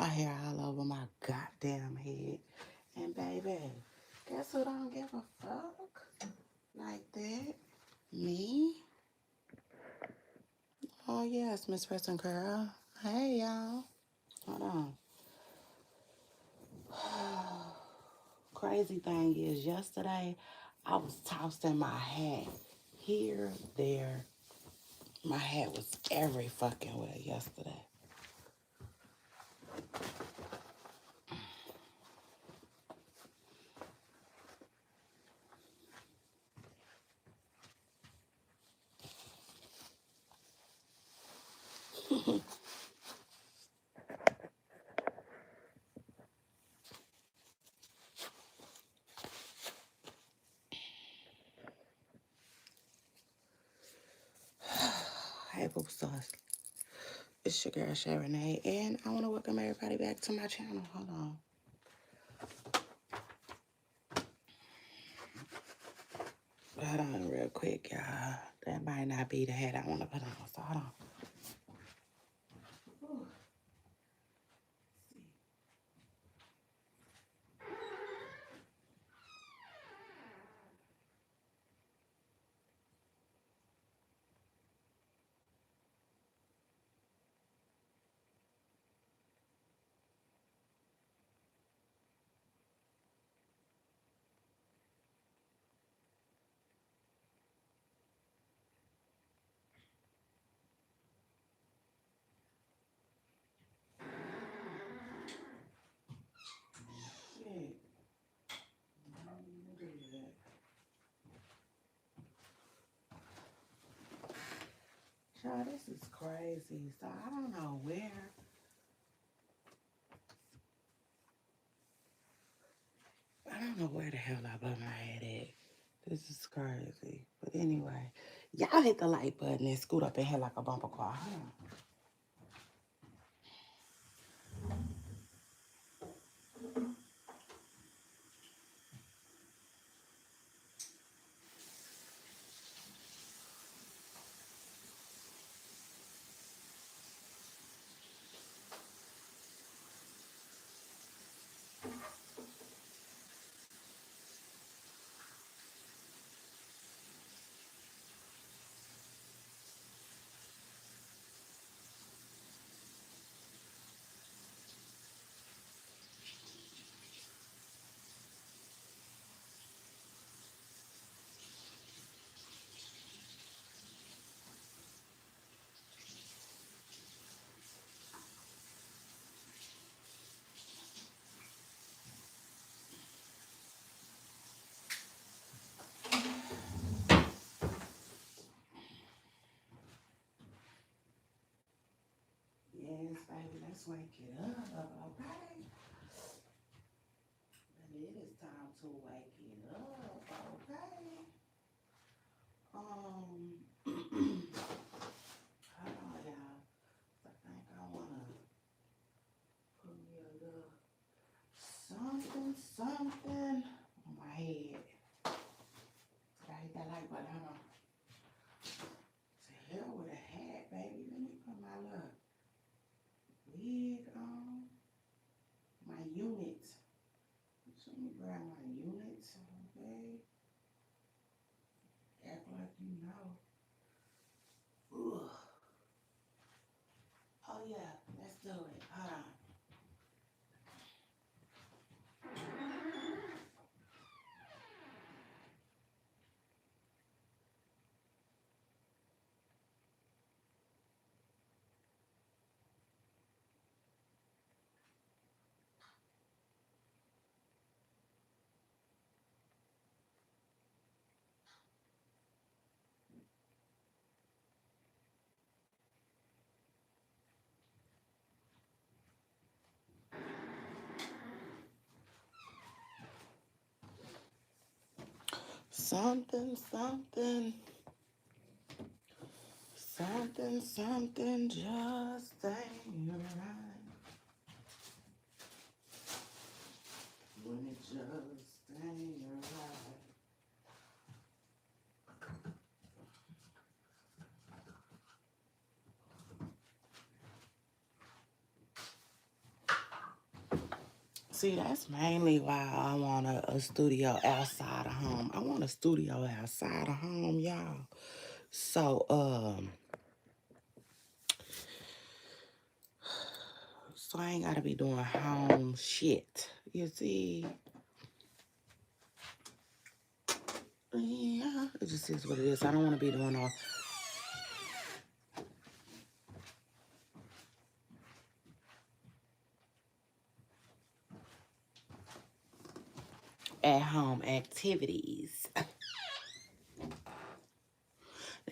hair all over my goddamn head. And baby, guess who don't give a fuck like that? Me? Oh yes, Miss Preston Girl. Hey y'all. Hold on. Crazy thing is, yesterday I was tossing my hat here, there. My hat was every fucking way yesterday. Hey, Boob Sauce. It's your girl, Sharonay, and I want to welcome everybody back to my channel. Hold on. Hold on real quick, y'all. That might not be the hat I want to put on, so hold on. Ooh. Shit. Child, this is crazy. So I don't know where. I don't know where the hell I put my head at. This is crazy. But anyway, y'all hit the like button and scoot up in here like a bumper car. Hold on. Yes, baby, let's wake it up, okay? Baby, it is time to wake it up, okay? Hold on, y'all. I think I wanna put me a little something on my head. Did I hit that like button? Hold on. To hell with a hat, baby. Let me put my little wig on. My unit. Let me grab my unit, okay? Act like you know. Ugh. Oh yeah, let's do it. Hold on. Something just ain't right. When it just ain't right. See, that's mainly why I want a studio outside of home. I want a studio outside of home, y'all. So, so I ain't gotta be doing home shit. You see? Yeah, it just is what it is. I don't want to be doing all at home activities.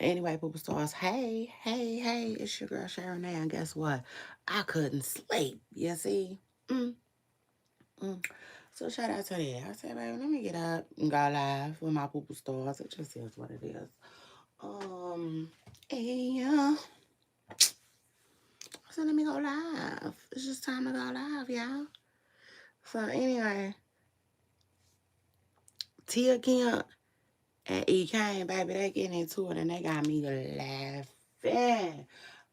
Anyway, people stars, hey, hey, hey, it's your girl Sharon now. And guess what? I couldn't sleep. You see? Mm, mm. So shout out to that. I said, baby, let me get up and go live with my poo stars. It just is what it is. And so let me go live. It's just time to go live, y'all. So anyway, Tia Kemp and E Kane, baby, they getting into it and they got me laughing.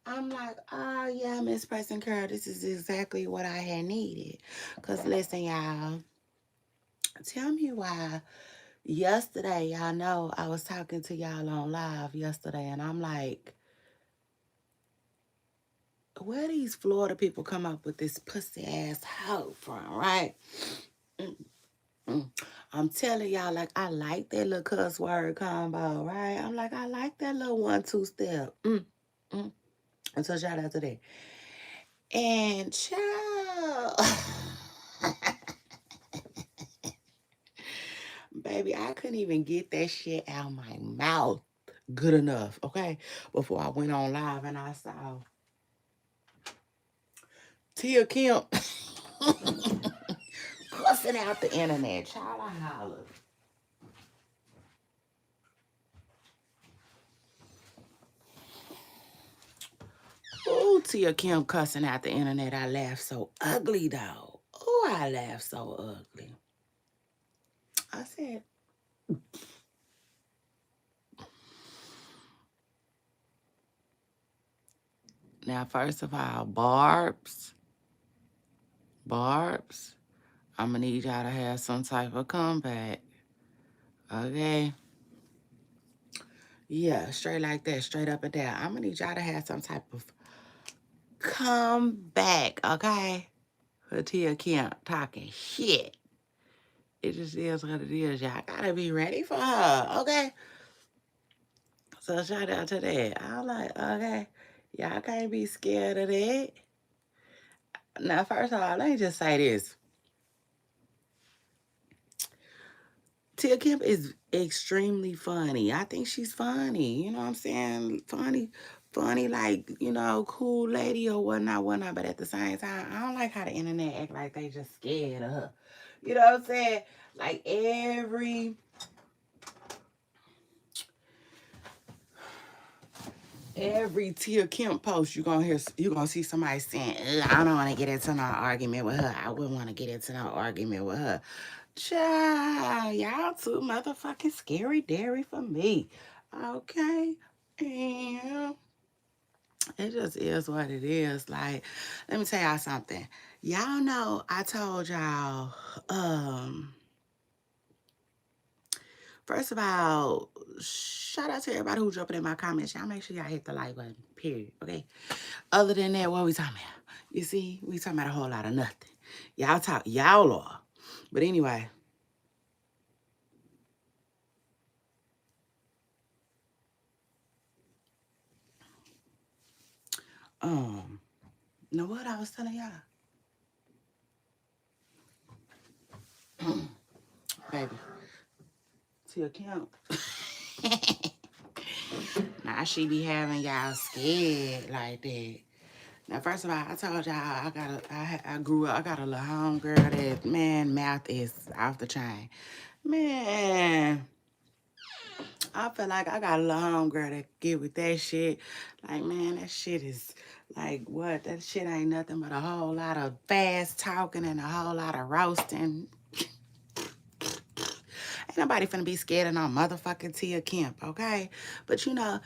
I'm like, oh yeah, Miss Preston Curl, this is exactly what I had needed. Cause listen, y'all, tell me why yesterday, y'all know I was talking to y'all on live yesterday, and I'm like, where these Florida people come up with this pussy ass hoe from, right? Mm. I'm telling y'all, like, I like that little cuss word combo, right? I'm like, I like that little 1-2 step. Mm. And so shout out to that. And child, baby, I couldn't even get that shit out of my mouth good enough, okay? Before I went on live and I saw Tia Kemp cussing out the internet. Child, I hollered. Ooh, Tia Kemp cussing out the internet. I laughed so ugly, though. Oh, I laughed so ugly. I said, now, first of all, Barbz, I'm going to need y'all to have some type of comeback. Okay? Yeah, straight like that, straight up and down. I'm going to need y'all to have some type of comeback, okay? For Tia Kemp talking shit. It just is what it is, y'all. Gotta be ready for her, okay? So shout out to that. I'm like, okay, y'all can't be scared of that. Now, first of all, let me just say this. Tia Kemp is extremely funny. I think she's funny. You know what I'm saying? Funny, like, you know, cool lady or whatnot, whatnot. But at the same time, I don't like how the internet act like they just scared of her. You know what I'm saying? Like every Tia Kemp post you gonna see somebody saying, I don't want to get into no argument with her. I wouldn't want to get into no argument with her. Child, y'all too motherfucking scary dairy for me. Okay. And it just is what it is. Like, let me tell y'all something. Y'all know I told y'all, first of all, shout out to everybody who jumping in my comments. Y'all make sure y'all hit the like button, period. Okay. Other than that, what we talking about? You see, we talking about a whole lot of nothing. Y'all are. But anyway, know what I was telling y'all? Baby, to account. Now she be having y'all scared like that. Now, first of all, I told y'all I grew up, I got a little homegirl that, man, mouth is off the chain. Man, I feel like I got a little homegirl that get with that shit. Like, man, that shit is like, what? That shit ain't nothing but a whole lot of fast talking and a whole lot of roasting. Ain't nobody finna be scared of no motherfucking Tia Kemp, okay? But you know,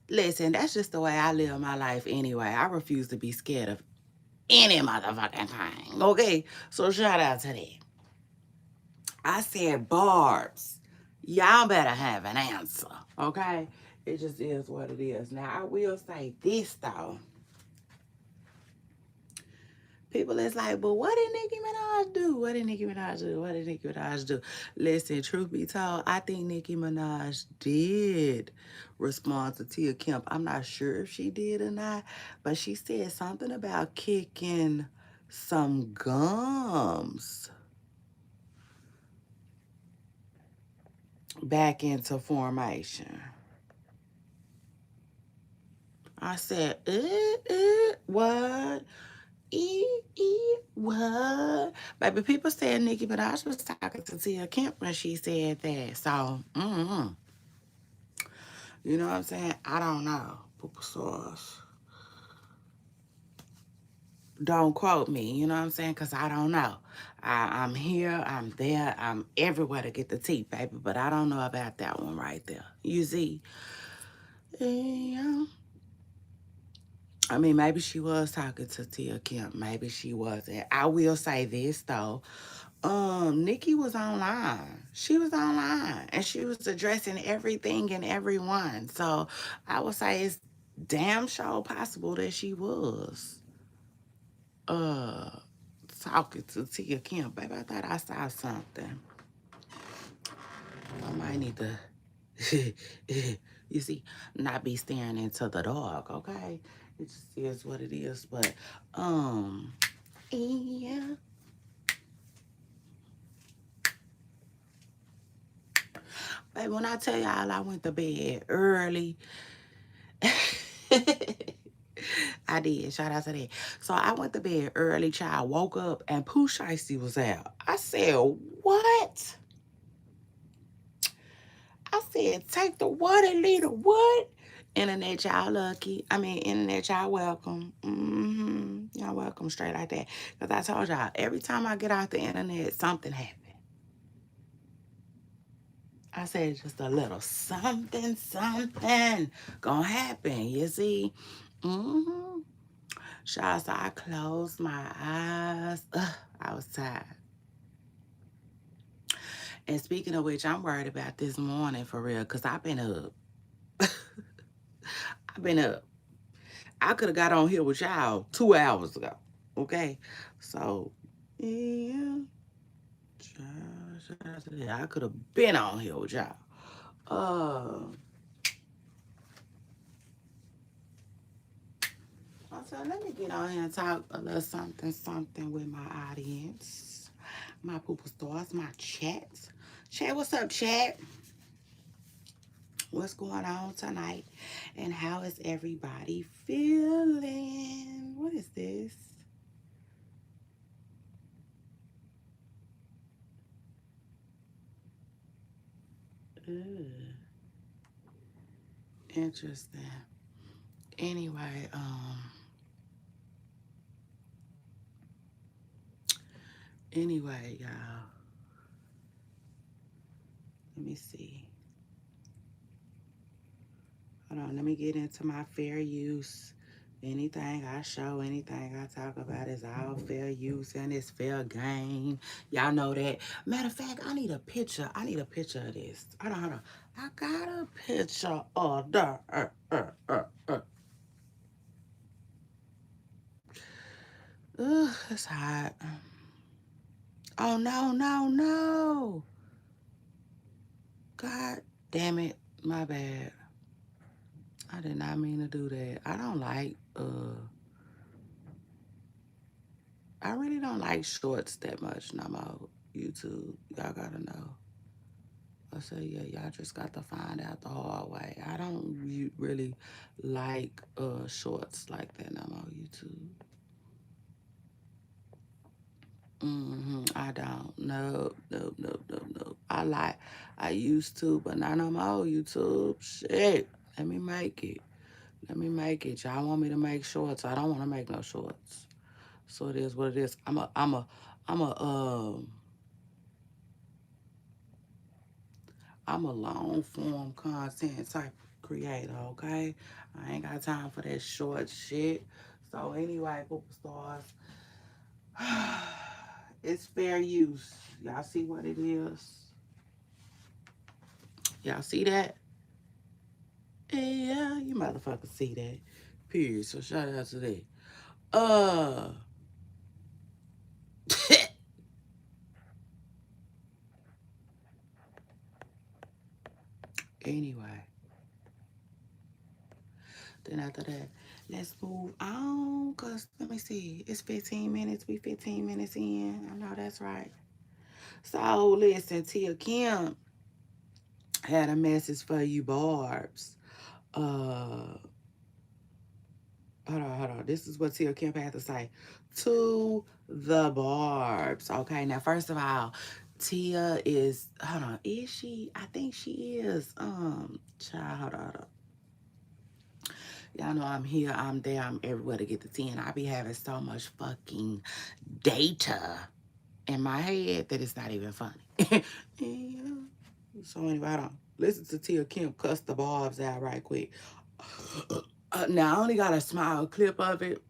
listen, that's just the way I live my life anyway. I refuse to be scared of any motherfucking thing. Okay? So shout out to that. I said, Barbz, y'all better have an answer. Okay? It just is what it is. Now, I will say this, though. People is like, but what did Nicki Minaj do? What did Nicki Minaj do? What did Nicki Minaj do? Listen, truth be told, I think Nicki Minaj did respond to Tia Kemp. I'm not sure if she did or not, but she said something about kicking some gums back into formation. I said, what? What? Baby, people said Nicki Minaj was talking to Tia Kemp when she said that. So, you know what I'm saying? I don't know. Poopa sauce. Don't quote me, you know what I'm saying? Because I don't know. I'm here, I'm there, I'm everywhere to get the tea, baby. But I don't know about that one right there. You see? Yeah. I mean, maybe she was talking to Tia Kemp. Maybe she wasn't. I will say this, though. Nikki was online. She was online and she was addressing everything and everyone. So I would say it's damn sure possible that she was uh talking to Tia Kemp. Baby, I thought I saw something. I might need to you see, not be staring into the dark, okay? It just is what it is. But yeah. Baby, when I tell y'all I went to bed early, I did. Shout out to that. So I went to bed early, child. Woke up and Pooh Shiesty was out. I said, what? I said, take the what and leave the what? Internet, y'all lucky. I mean, internet, y'all welcome. Y'all welcome straight like that. Because I told y'all, every time I get off the internet, something happens. I said just a little something gonna happen, you see? Child, so I closed my eyes. Ugh, I was tired. And speaking of which, I'm worried about this morning for real, because I've been up. I've been up. I could have got on here with y'all 2 hours ago. Okay? So, yeah. I could have been on here with y'all. So let me get on here and talk a little something with my audience. My poopa stars, my chat. Chat, what's up, chat? What's going on tonight? And how is everybody feeling? What is this? Ooh. Interesting. Anyway, y'all. Let me see. Hold on, let me get into my fair use. Anything I show, anything I talk about is all fair use and it's fair game. Y'all know that. Matter of fact, I need a picture. I need a picture of this. Hold on. I got a picture of the. Ugh, it's hot. Oh, no. God damn it. My bad. I did not mean to do that. I really don't like shorts that much no more. YouTube, y'all gotta know. I say, yeah, y'all just got to find out the hard way. I don't really like shorts like that no more. YouTube. I don't. No. I used to, but not no more. YouTube. Shit. Let me make it. Y'all want me to make shorts? I don't want to make no shorts. So it is what it is. I'm a long form content type creator, okay? I ain't got time for that short shit. So anyway, superstars, it's fair use. Y'all see what it is? Y'all see that? Yeah, you motherfuckers see that. Period. So shout out to that. Uh anyway, then after that, let's move on. Cause let me see. It's 15 minutes. We 15 minutes in. I know that's right. So listen, Tia Kim had a message for you, Barbz. Uh hold on. This is what Tia Kemp had to say to the Barbz. Okay, now first of all, Tia is hold on, is she? I think she is. Child, hold on. Y'all know I'm here, I'm there, I'm everywhere to get the 10. I be having so much fucking data in my head that it's not even funny. Yeah. So anyway, hold on. Listen to Tia Kemp cuss the Barbz out right quick. Now I only got a small clip of it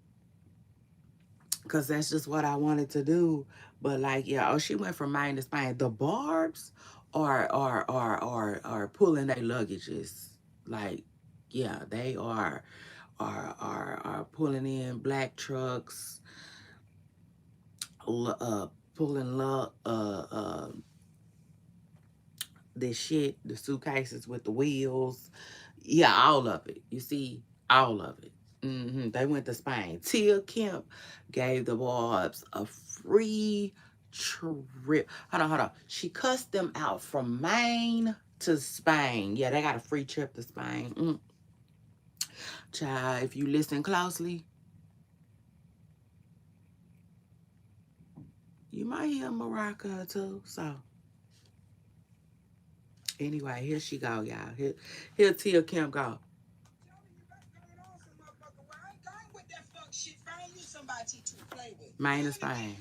because that's just what I wanted to do. But like, yeah, oh, she went from Maine to Spain. The Barbz are pulling their luggages. Like, yeah, they are pulling in black trucks, pulling the shit, the suitcases with the wheels. Yeah, all of it. You see, all of it. They went to Spain. Tia Kemp gave the Barbz a free trip. Hold on. She cussed them out from Maine to Spain. Yeah, they got a free trip to Spain. Child, if you listen closely, you might hear Maraca too. So, anyway, here she go, y'all. Here Tia Kemp go. Maine to Spain.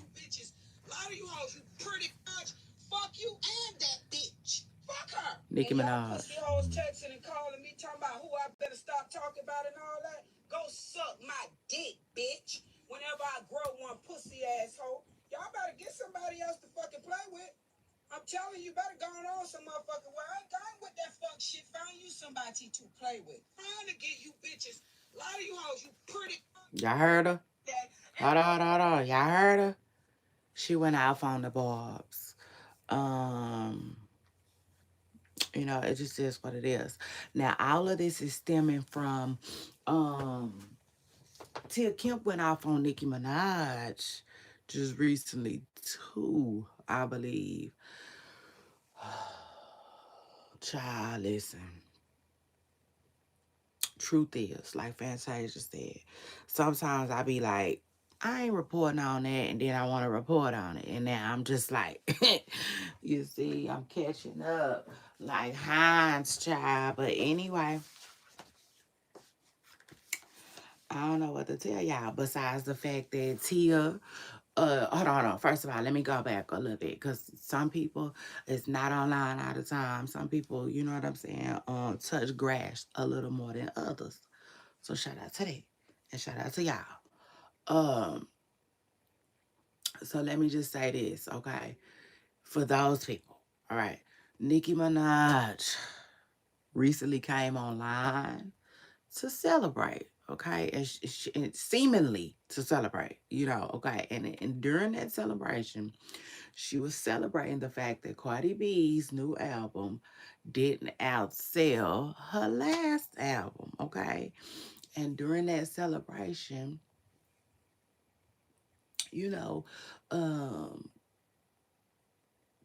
Nicki Minaj. Pussy hoes texting and calling me talking about who I better stop talking about and all that. Go suck my dick, bitch. Whenever I grow one pussy asshole, y'all better get somebody else to fucking play with. I'm telling you, better go on some motherfucking way. I ain't going with that fuck shit. Find you somebody to play with. Trying to get you bitches. A lot of you hoes, you pretty. Y'all heard her? Hold on. Y'all heard her? She went off on the Barbz. You know, it just is what it is. Now, all of this is stemming from Tia Kemp went off on Nicki Minaj just recently too, I believe. Child, listen. Truth is, like Fantasia said, sometimes I be like, I ain't reporting on that, and then I want to report on it, and now I'm just like, you see, I'm catching up like Heinz, child. But anyway, I don't know what to tell y'all besides the fact that Tia, hold on. First of all, let me go back a little bit because some people, it's not online all the time. Some people, you know what I'm saying, touch grass a little more than others. So shout out to that. And shout out to y'all. So let me just say this, okay? For those people, all right. Nicki Minaj recently came online to celebrate, okay? And seemingly to celebrate, you know, okay? And during that celebration, she was celebrating the fact that Cardi B's new album didn't outsell her last album, okay? And during that celebration, you know,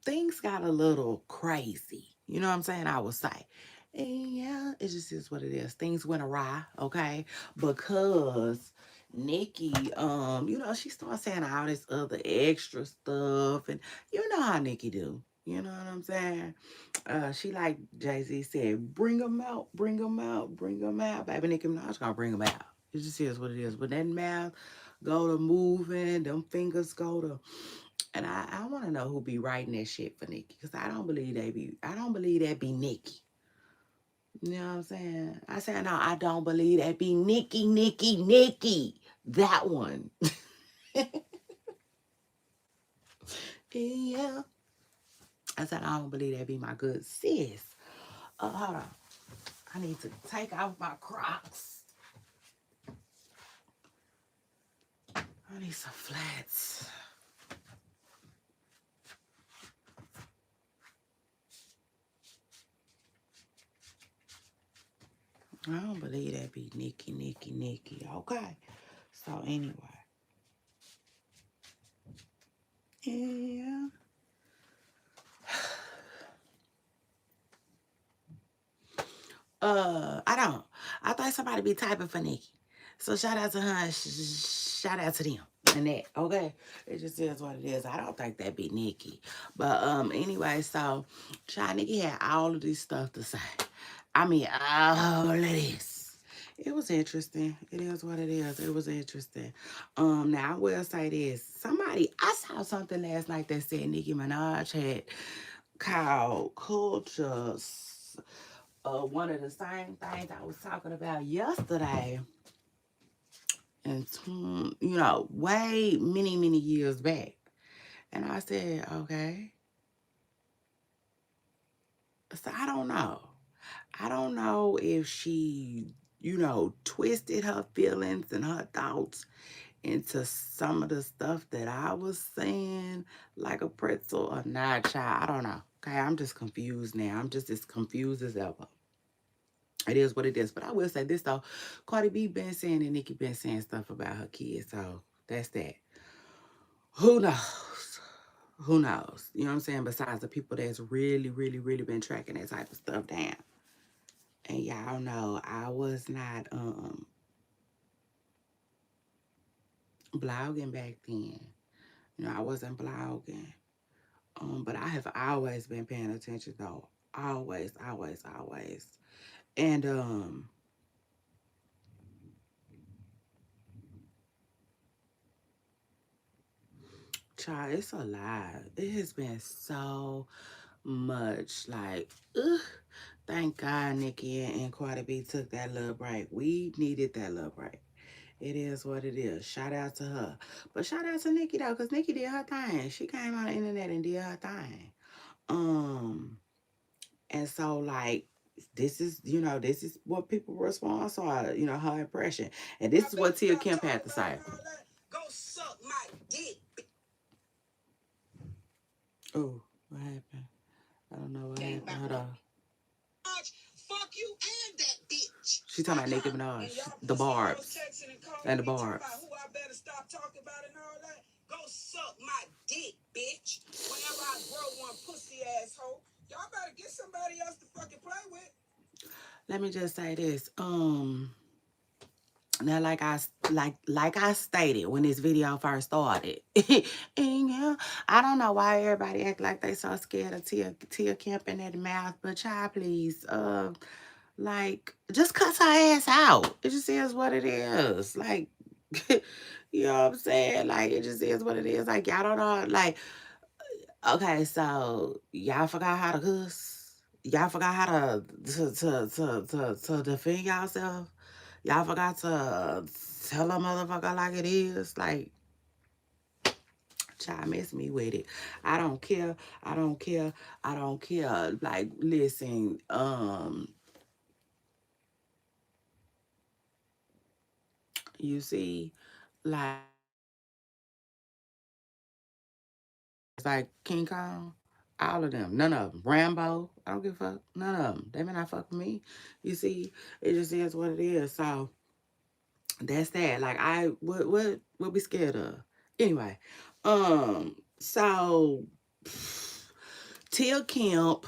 things got a little crazy. You know what I'm saying? I would say. And yeah, it just is what it is. Things went awry, okay? Because Nikki, you know, she started saying all this other extra stuff. And you know how Nikki do. You know what I'm saying? She like Jay-Z said, bring them out, bring them out, bring them out. Baby, Nicki Minaj gonna bring them out. It just is what it is. But that mouth go to moving, them fingers go to, and I want to know who be writing that shit for Nikki, because I don't believe that be Nikki. You know what I'm saying? I said, no, I don't believe that be Nikki. That one. Yeah. I said, I don't believe that be my good sis. Hold on. I need to take off my Crocs. I need some flats. I don't believe that be Nikki. Okay. So anyway. Yeah. I don't. I thought somebody be typing for Nikki. So shout out to her and shout out to them. And that, okay? It just is what it is. I don't think that be Nikki. But anyway, so child Nikki had all of this stuff to say. I mean, all of this. It was interesting. It is what it is. It was interesting. Now I will say this. I saw something last night that said Nicki Minaj had called cultures one of the same things I was talking about yesterday. And, way many years back. And I said, okay. So I don't know. I don't know if she, twisted her feelings and her thoughts into some of the stuff that I was saying, like a pretzel or not, child. I don't know. Okay, I'm just confused now. I'm just as confused as ever. It is what it is. But I will say this, though. Cardi B been saying and Nicki been saying stuff about her kids. So that's that. Who knows? Who knows? You know what I'm saying? Besides the people that's really been tracking that type of stuff down. And y'all know I was not blogging back then. I wasn't blogging. But I have always been paying attention though. Always. And child, it's a lie. It has been so much like, ugh. Thank God Nicki and Cardi B took that little break. We needed that little break. It is what it is. Shout out to her. But shout out to Nicki though, because Nicki did her thing. She came on the internet and did her thing. And so like this is what people response are, her impression. And this is what Tia Kemp had to say. Go suck my dick. Oh, what happened? I don't know what happened. Hold on. Fuck you and that bitch. She's talking about Nicki Minaj, the Barbz, and the Barbz. Who I better stop talking about and all that. Go suck my dick, bitch. Whenever I grow one pussy asshole, y'all better get somebody else to fucking play with. Let me just say this. Now, like I stated when this video first started, and yeah, I don't know why everybody act like they so scared of Tia Kemp in that mouth, but child, please, like, just cuss her ass out. It just is what it is. Like, you know what I'm saying? Like, it just is what it is. Like, y'all don't know, like, okay, so y'all forgot how to cuss. Y'all forgot how to defend yourself. Y'all forgot to tell a motherfucker like it is. Like, child, mess me with it. I don't care. Like, listen, you see, like King Kong, all of them, none of them. Rambo, I don't give a fuck. None of them. They may not fuck with me. You see, it just is what it is. So that's that. Like what we scared of? Anyway, so Tia Kemp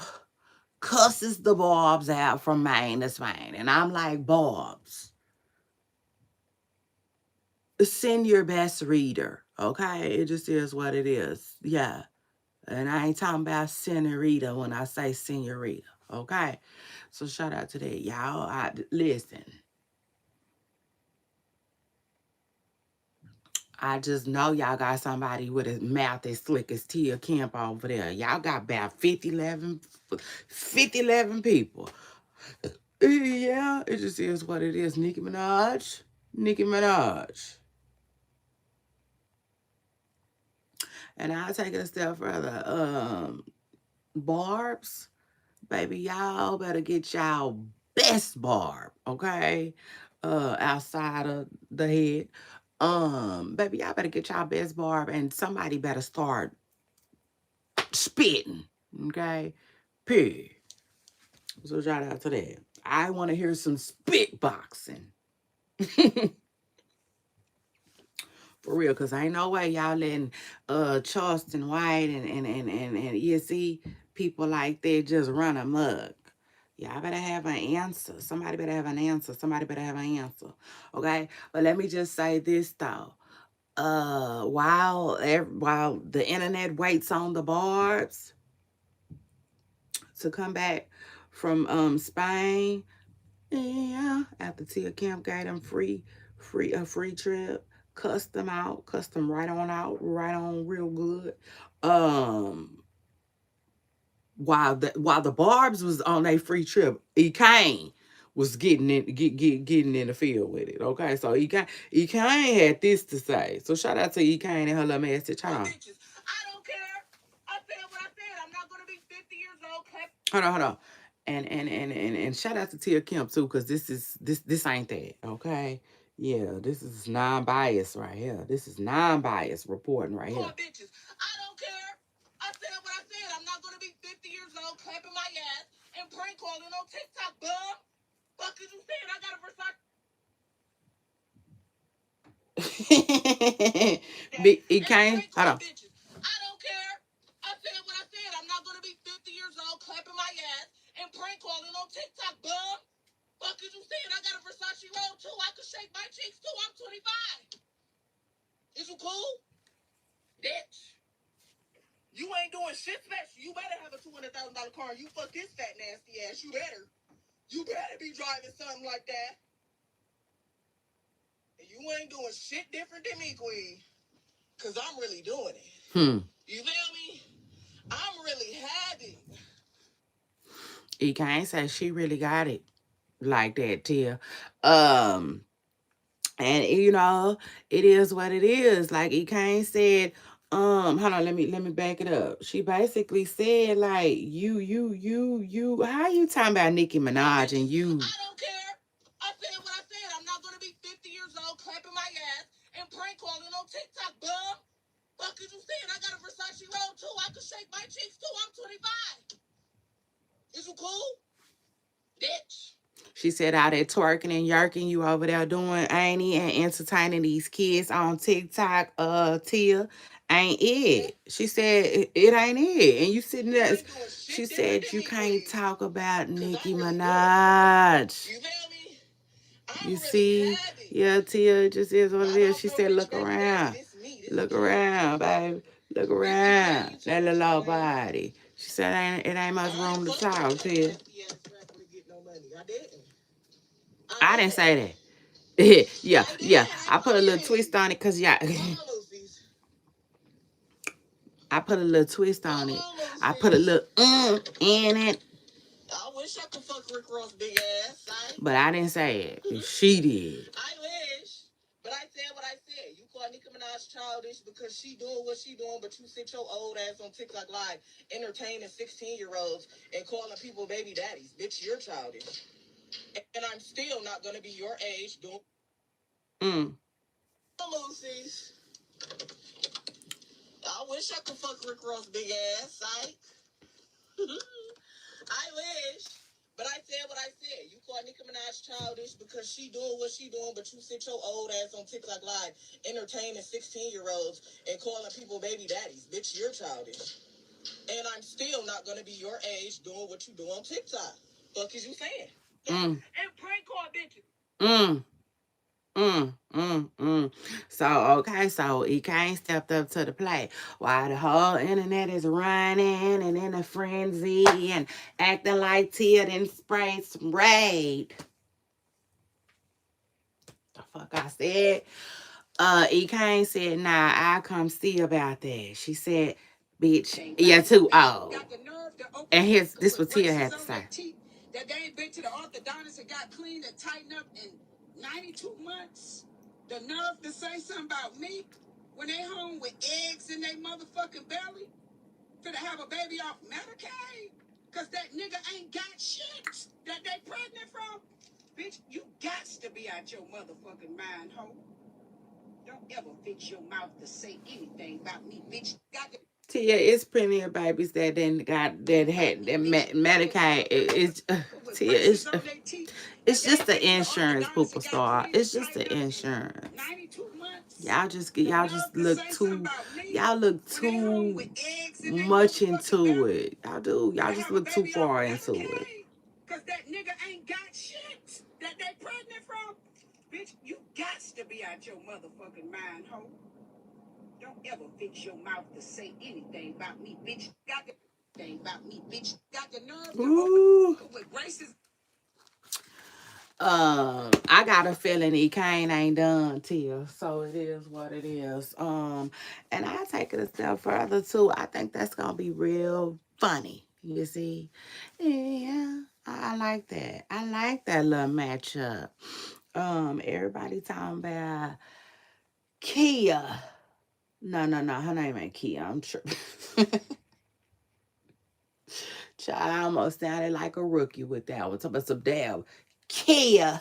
cusses the Barbz out from Maine to Spain, and I'm like, Barbz, send your best reader, okay? It just is what it is. Yeah. And I ain't talking about senorita when I say senorita, okay? So shout out to that, y'all. Listen. I just know y'all got somebody with a mouth as slick as Tia Kemp over there. Y'all got about 50, 11 people. Yeah, it just is what it is. Nicki Minaj. And I'll take it a step further. Barbz, baby, y'all better get y'all best barb, okay? Outside of the head. Baby, y'all better get y'all best barb, and somebody better start spitting, okay? Period. So shout out to that. I want to hear some spit boxing. For real, because ain't no way y'all letting Charleston White and ESC people like that just run amok. Y'all better have an answer. Somebody better have an answer. Somebody better have an answer. Okay? But let me just say this though. While the internet waits on the Barbz to come back from Spain, yeah, after Tia Kemp got them a free trip, cussed them out, cussed them right on out, right on real good. Um, while the Barbz was on a free trip, E Kane was getting in the field with it. Okay, so E Kane had this to say. So shout out to E Kane and her little message. Hold on. I don't care. I said what I said. I'm not gonna be 50 years old. Hold on. And shout out to Tia Kemp too, because this ain't that. Okay. Yeah, this is non-biased right here. This is non-biased reporting right here. Bitches. I don't care. I said what I said. I'm not gonna be 50 years old clapping my ass and prank calling on TikTok, bum. Fuck is you saying? I got a Versace. It came. Hold on. I don't care. I said what I said. I'm not gonna be 50 years old clapping my ass and prank calling on TikTok, bum. Fuck is you saying? I got a Versace roll too. I can shake my cheeks too. I'm 25. Is you cool? Bitch. You ain't doing shit special. You better have a $200,000 car and you fuck this fat nasty ass. You better. You better be driving something like that. And you ain't doing shit different than me, Queen. Cause I'm really doing it. You feel me? I'm really having. E can't say she really got it like that, Tia. And you know, it is what it is. Like E Kane said, hold on, let me back it up. She basically said, like, you how you talking about Nicki Minaj and you. I don't care. I said what I said. I'm not gonna be 50 years old clapping my ass and prank calling on TikTok, bum. Fuck is you saying? I got a Versace roll too. I can shake my cheeks too. I'm 25. Is you cool? Bitch. She said all that twerking and yerking you over there doing, ain't it? And entertaining these kids on TikTok, Tia, ain't it. She said it ain't it. And you sitting there. She said you can't talk about Nicki Minaj. You feel me? You see? Yeah, Tia, it just is what it is. She said, look around. Look around, baby. Look around. That little old body. She said it ain't much room to talk, Tia. I didn't say that. Yeah. I put a little twist on it because y'all. I put a little twist on it. I put a little in it. I wish I could fuck Rick Ross big ass. But I didn't say it. She did. I wish. But I said what I said. You call Nicki Minaj childish because she doing what she doing, but you sit your old ass on TikTok Live entertaining 16-year-olds and calling people baby daddies. Bitch, you're childish. And I'm still not going to be your age doing Lucy's. I wish I could fuck Rick Ross big ass. I wish. But I said what I said. You call Nicki Minaj childish because she doing what she doing, but you sit your old ass on TikTok Live entertaining 16-year-olds and calling people baby daddies. Bitch, you're childish. And I'm still not going to be your age doing what you do on TikTok. Fuck is you saying? And prank call bitches. So he can't stepped up to the plate while the whole internet is running and in a frenzy and acting like Tia didn't spray some raid. The fuck I said? E. Kane said, nah, I'll come see about that. She said, bitch, you're too old. And this what Tia had to say. That they ain't been to the orthodontist and got cleaned and tightened up in 92 months. The nerve to say something about me. when they home with eggs in their motherfucking belly, finna have a baby off Medicaid, cause that nigga ain't got shit that they pregnant from. Bitch, you gots to be out your motherfucking mind, hoe. Don't ever fix your mouth to say anything about me, bitch. Tia, it's plenty of babies that then got that had that Medicaid. Tia, it's just the insurance, people star. It's just the insurance. Y'all look too much into it. Y'all just look too far into it. Cause that nigga ain't got shit that they pregnant from. Bitch, you gots to be out your motherfucking mind, hoe. Don't ever fix your mouth to say anything about me, bitch. Got the thing about me, bitch. Got the nerve to open with braces. I got a feeling Kane ain't done, Tia. So it is what it is. And I take it a step further too. I think that's gonna be real funny. You see? Yeah, I like that. I like that little matchup. Everybody talking about Kia. No. Her name ain't Kia. I'm tripping. Child, I almost sounded like a rookie with that one. Talking about some damn Kia.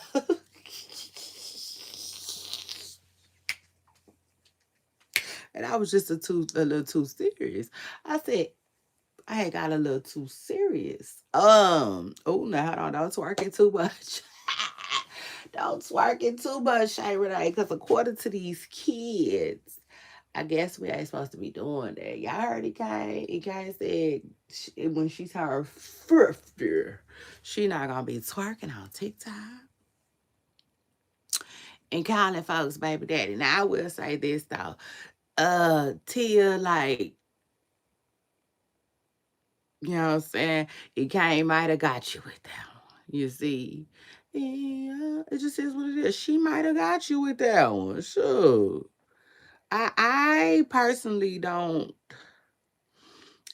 And I was just a little too serious. I said, I had got a little too serious. Oh no, hold on, don't twerk it too much. Don't twerk it too much, Shay Renee, because according to these kids, I guess we ain't supposed to be doing that. Y'all heard Ikay? Ikay said when she turned 50, she not gonna be twerking on TikTok and calling folks baby daddy. Now I will say this though, Tia, like, you know what I'm saying? Ikay might have got you with that one. You see? Yeah, it just is what it is. She might have got you with that one. Sure. I personally don't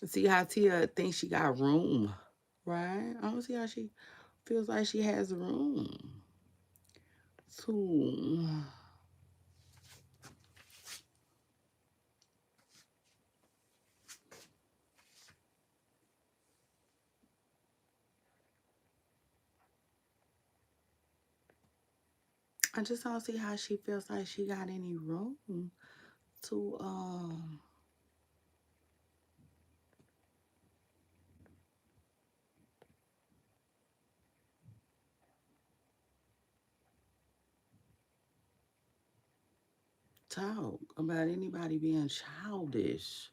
see how Tia thinks she got room, right? I don't see how she feels like she has room to. I just don't see how she feels like she got any room to talk about anybody being childish.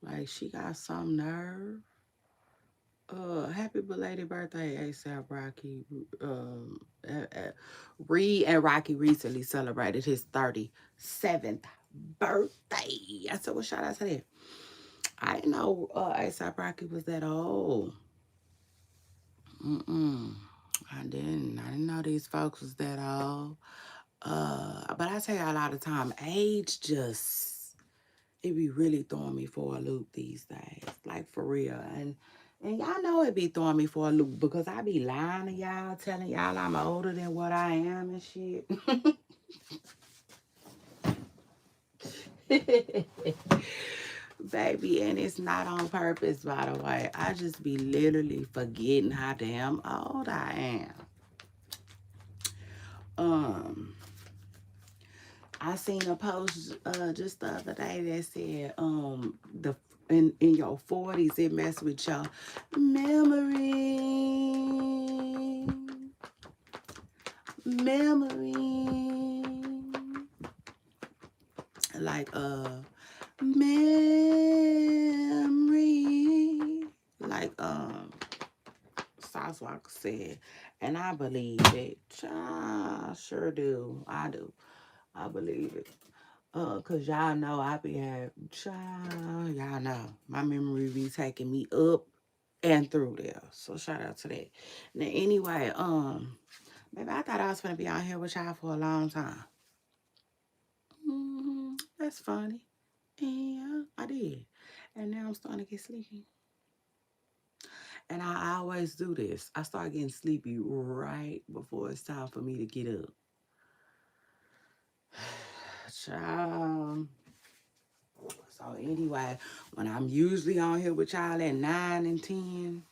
Like she got some nerve. Happy belated birthday, ASAP Rocky. Reed and Rocky recently celebrated his 37th birthday. I said, well, shout out to that. I didn't know ASAP Rocky was that old. I didn't know these folks was that old. But I tell you a lot of time, age just, it be really throwing me for a loop these days. Like for real. And y'all know it be throwing me for a loop because I be lying to y'all, telling y'all I'm older than what I am and shit. Baby, and it's not on purpose, by the way. I just be literally forgetting how damn old I am. I seen a post just the other day that said the in your 40s it mess with your memory like memory like Sauce Walker said, and I believe it. I sure do. I do. I believe it. Cause y'all know I be having, y'all know my memory be taking me up and through there. So shout out to that. Now anyway, maybe I thought I was gonna be out here with y'all for a long time. That's funny. Yeah, I did. And now I'm starting to get sleepy. And I always do this. I start getting sleepy right before it's time for me to get up. Child. So anyway, when I'm usually on here with y'all at 9 and 10,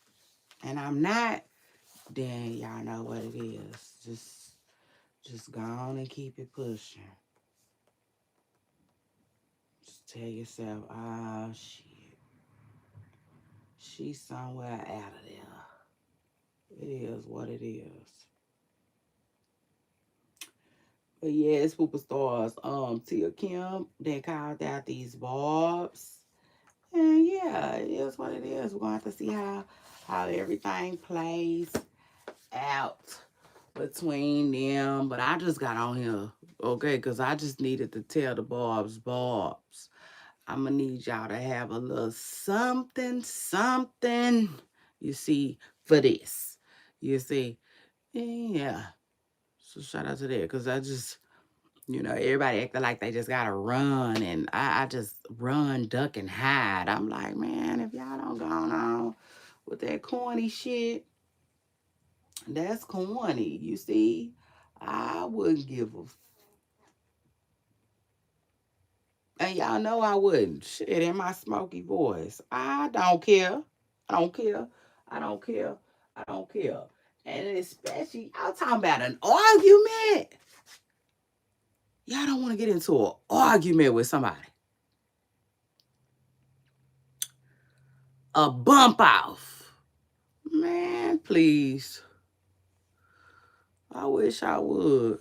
and I'm not, then y'all know what it is. Just go on and keep it pushing. Just tell yourself, oh shit, she's somewhere out of there. It is what it is. But yeah, it's superstars. Tia Kemp, they called out these Barbz. And yeah, it is what it is. We're gonna have to see how everything plays out between them. But I just got on here, okay, because I just needed to tell the Barbz. I'm gonna need y'all to have a little something, you see, for this. You see, yeah. So shout out to that, because I just, everybody acting like they just gotta run, and I just run, duck, and hide. I'm like, man, if y'all don't go on with that corny shit, that's corny. You see, I wouldn't give a. And y'all know I wouldn't. Shit, in my smoky voice. I don't care. I don't care. I don't care. I don't care. And especially, y'all talking about an argument. Y'all don't want to get into an argument with somebody. A bump off. Man, please. I wish I would.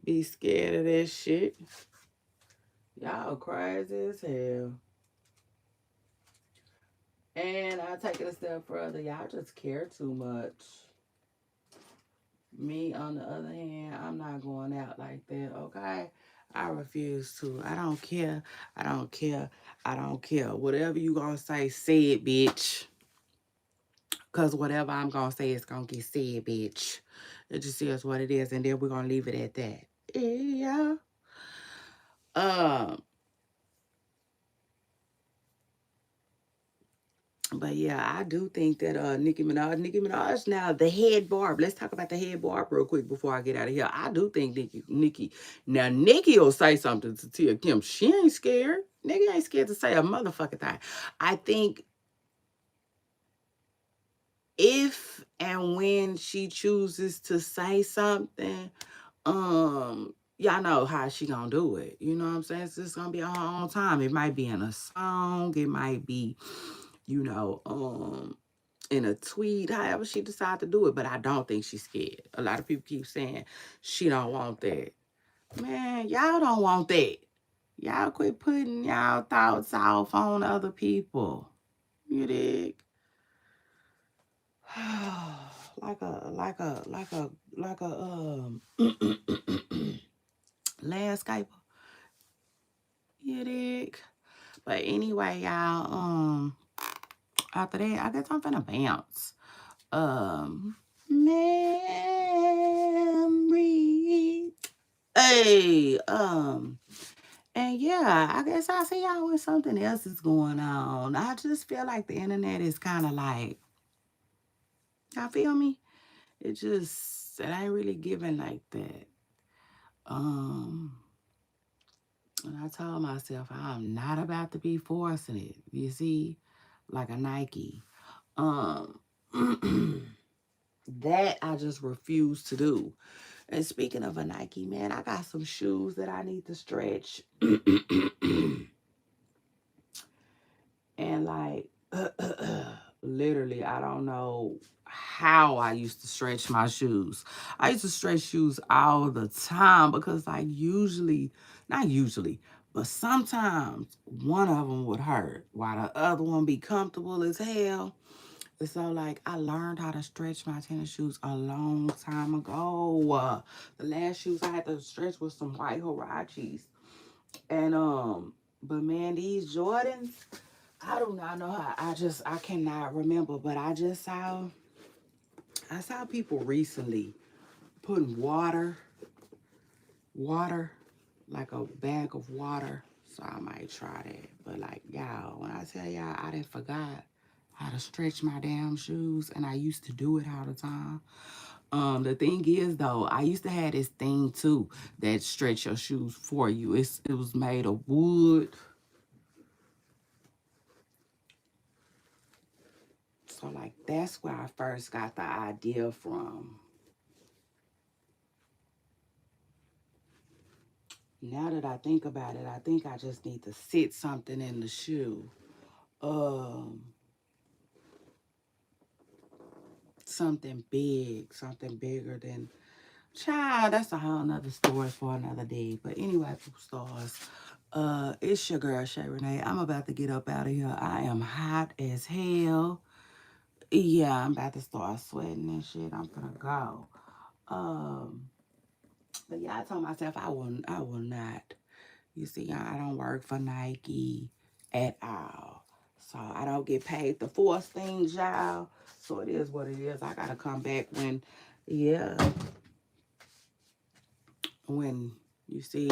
Be scared of that shit. Y'all crazy as hell. And I take it a step further. Y'all just care too much. Me, on the other hand, I'm not going out like that, okay? I refuse to. I don't care. I don't care. I don't care. Whatever you gonna say it, bitch. Because whatever I'm gonna say is gonna get said, bitch. It just is what it is, and then we're gonna leave it at that. Yeah. But yeah, I do think that Nicki Minaj now the head barb. Let's talk about the head barb real quick before I get out of here. I do think Nicki will say something to Tia Kemp. She ain't scared. Nicki ain't scared to say a motherfucking thing. I think if and when she chooses to say something, y'all know how she gonna do it. You know what I'm saying? It's just gonna be on her own time. It might be in a song. It might be, in a tweet, however she decide to do it. But I don't think she's scared. A lot of people keep saying she don't want that. Man, y'all don't want that. Y'all quit putting y'all thoughts off on other people. You dig? like a landscaper. You dig? But anyway, y'all, after that, I guess I'm finna bounce. Memory. Hey, and yeah, I guess I'll see y'all when something else is going on. I just feel like the internet is kind of like, y'all feel me? It ain't really giving like that. And I told myself I'm not about to be forcing it. You see, like a Nike. That I just refuse to do. And speaking of a Nike, man, I got some shoes that I need to stretch. And like, literally, I don't know how I used to stretch my shoes. I used to stretch shoes all the time because like not usually, but sometimes one of them would hurt while the other one be comfortable as hell. And so like I learned how to stretch my tennis shoes a long time ago. The last shoes I had to stretch was some white Huaraches. And but man, these Jordans, I do not know how. I cannot remember, but I saw people recently putting water, like a bag of water. So I might try that. But like y'all, when I tell y'all I done forgot how to stretch my damn shoes, and I used to do it all the time. The thing is though, I used to have this thing too that stretch your shoes for you. It was made of wood. So like that's where I first got the idea from. Now that I think about it, I think I just need to sit something in the shoe. Um, Something big, something bigger than child. That's a whole nother story for another day. But anyway, stars. It's your girl Shay Renee. I'm about to get up out of here. I am hot as hell. Yeah, I'm about to start sweating and shit. I'm gonna go. Um, but yeah, I told myself I will not. You see, I don't work for Nike at all. So I don't get paid to force things, y'all. So it is what it is. I gotta come back when, yeah, when you see,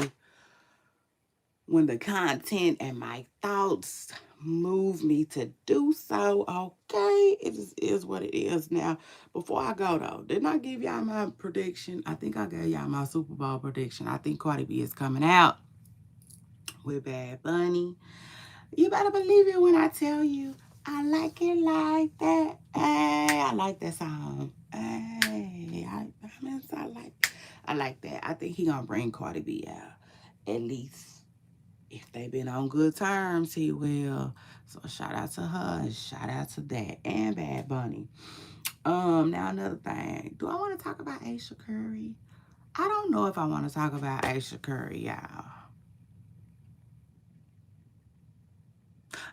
when the content and my thoughts move me to do so, okay, it is what it is. Now, before I go though, didn't I give y'all my prediction? I think I gave y'all my Super Bowl prediction. I think Cardi B is coming out with Bad Bunny. You better believe it when I tell you I like it like that. Hey, I like that song. Hey, I like that. I think he gonna bring Cardi B out. At least if they been on good terms, he will. So shout out to her and shout out to that and Bad Bunny. Now another thing. Do I want to talk about Aisha Curry? I don't know if I want to talk about Aisha Curry, y'all.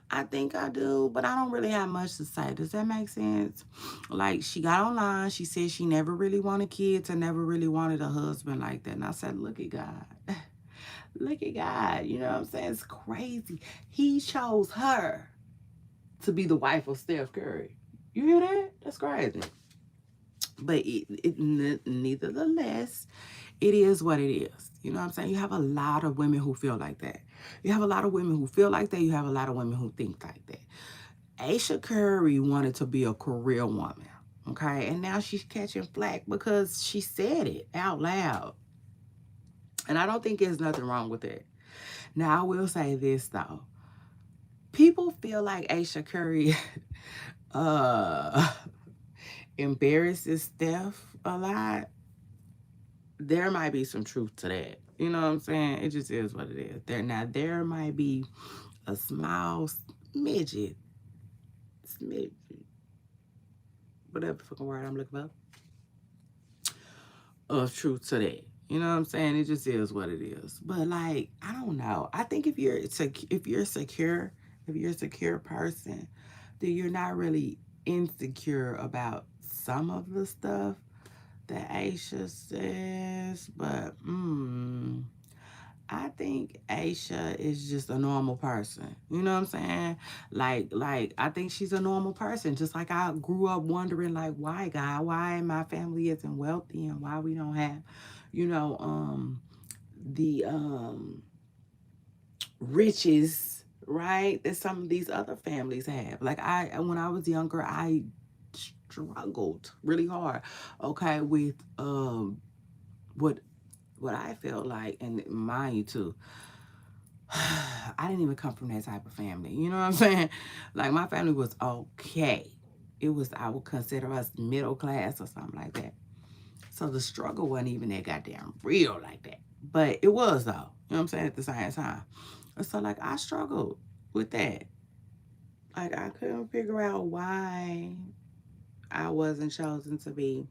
I think I do, but I don't really have much to say. Does that make sense? Like, she got online. She said she never really wanted kids and never really wanted a husband like that. And I said, look at God. Look at God. You know what I'm saying? It's crazy. He chose her to be the wife of Steph Curry. You hear that? That's crazy. But nevertheless, it is what it is. You know what I'm saying? You have a lot of women who feel like that. You have a lot of women who feel like that. You have a lot of women who think like that. Aisha Curry wanted to be a career woman, okay? And now she's catching flack because she said it out loud. And I don't think there's nothing wrong with it. Now, I will say this, though. People feel like Aisha Curry uh, embarrasses Steph a lot. There might be some truth to that. You know what I'm saying? It just is what it is. There might be a small smidget, whatever fucking word I'm looking for, of truth to that. You know what I'm saying? It just is what it is. But like, I don't know. I think if you're secure, if you're a secure person, then you're not really insecure about some of the stuff that Aisha says. But I think Aisha is just a normal person. You know what I'm saying? Like I think she's a normal person. Just like I grew up wondering, like, why God, why my family isn't wealthy and why we don't have, you know, the riches, right? That some of these other families have. Like when I was younger, I struggled really hard, okay, with what I felt like, and mind you too, I didn't even come from that type of family. You know what I'm saying? Like, my family was okay. It was, I would consider us middle class or something like that. So the struggle wasn't even that goddamn real like that. But it was, though. You know what I'm saying? At the same time. And so, like, I struggled with that. Like, I couldn't figure out why I wasn't chosen to be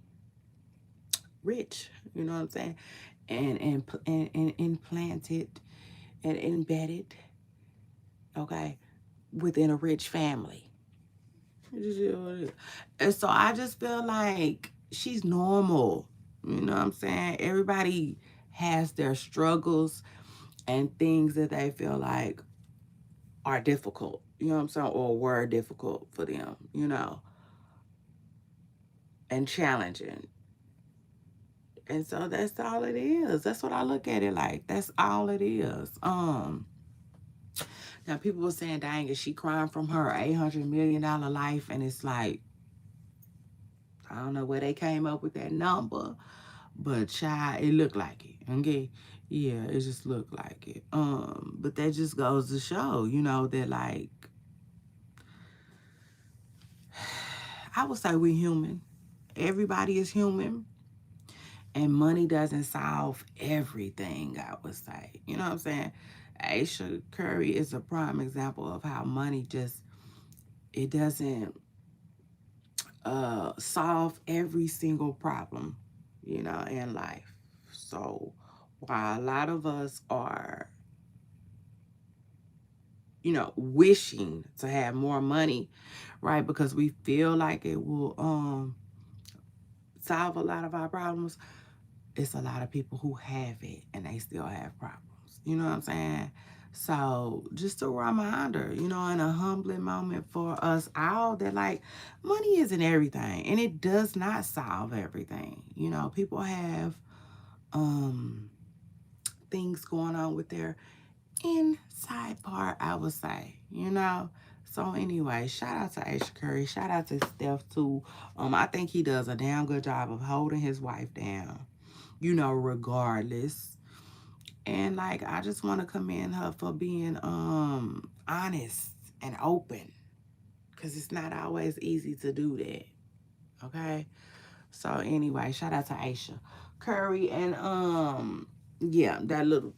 rich. You know what I'm saying? And implanted and embedded, okay, within a rich family. And so I just feel like she's normal. You know what I'm saying? Everybody has their struggles and things that they feel like are difficult. You know what I'm saying? Or were difficult for them, you know, and challenging. And so that's all it is. That's what I look at it like. That's all it is. Now people were saying, dang, is she crying from her $800 million life? And it's like, I don't know where they came up with that number, but child, it looked like it. Okay. Yeah, it just looked like it. But that just goes to show, you know, that like I would say we're human. Everybody is human. And money doesn't solve everything, I would say. You know what I'm saying? Aisha Curry is a prime example of how money just, it doesn't solve every single problem, you know, in life. So while a lot of us are, you know, wishing to have more money, right, because we feel like it will solve a lot of our problems, it's a lot of people who have it and they still have problems. You know what I'm saying? So just a reminder, you know, in a humbling moment for us all that like money isn't everything and it does not solve everything. You know, people have things going on with their inside part, I would say, you know. So anyway, shout out to Aisha Curry. Shout out to Steph too. I think he does a damn good job of holding his wife down, you know, regardless. And like I just want to commend her for being honest and open. Cause it's not always easy to do that. Okay. So anyway, shout out to Aisha Curry and yeah, that little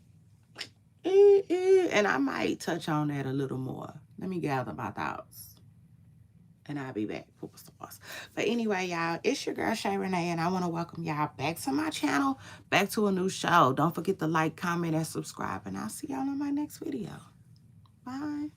and I might touch on that a little more. Let me gather my thoughts. And I'll be back for stars. But anyway, y'all, it's your girl Shay Renee, and I want to welcome y'all back to my channel, back to a new show. Don't forget to like, comment, and subscribe, and I'll see y'all on my next video. Bye.